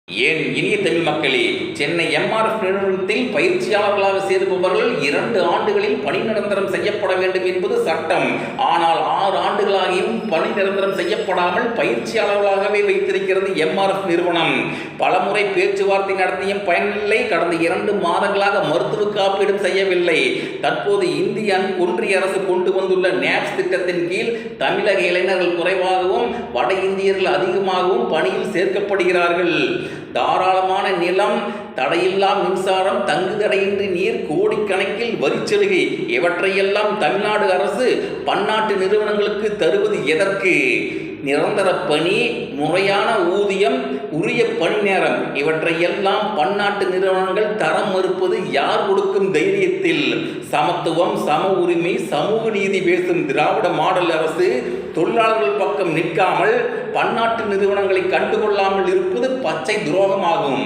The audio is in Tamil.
ஏன் இனிய தமிழ் மக்களே, சென்னை எம்ஆர்எஃப் நிறுவனத்தில் பயிற்சியாளர்களாக சேருபவர்கள் 2 ஆண்டுகளில் பணி நிரந்தரம் செய்யப்பட வேண்டும் என்பது சட்டம். ஆனால் 6 ஆண்டுகளாகியும் பணி நிரந்தரம் செய்யப்படாமல் பயிற்சியாளர்களாகவே வைத்திருக்கிறது எம்ஆர்எஃப் நிறுவனம். பலமுறை பேச்சுவார்த்தை நடத்தியும் பயனில்லை. கடந்த 2 மாதங்களாக மருத்துவ காப்பீடும் செய்யவில்லை. தற்போது இந்திய ஒன்றிய அரசு கொண்டு வந்துள்ள NAPS திட்டத்தின் கீழ் தமிழக இளைஞர்கள் குறைவாகவும் வட இந்தியர்கள் அதிகமாகவும் பணியில் சேர்க்கப்படுகிறார்கள். தாராளமான நிலம், தடையில்லா மின்சாரம், தங்குதடையின்றி நீர், கோடிக்கணக்கில் வரிச்சலுகை இவற்றையெல்லாம் தமிழ்நாடு அரசு பன்னாட்டு நிறுவனங்களுக்கு தருவது எதற்கு? நிரந்தர பணி, முறையான ஊதியம், உரிய பணி நேரம் இவற்றையெல்லாம் பன்னாட்டு நிறுவனங்கள் தரம் மறுப்பது யார் கொடுக்கும் தைரியத்தில்? சமத்துவம், சம உரிமை, சமூக நீதி பேசும் திராவிட மாடல் அரசு தொழிலாளர்கள் பக்கம் நிற்காமல் பன்னாட்டு நிறுவனங்களை கண்டுகொள்ளாமல் இருப்பது பச்சை துரோகமாகும்.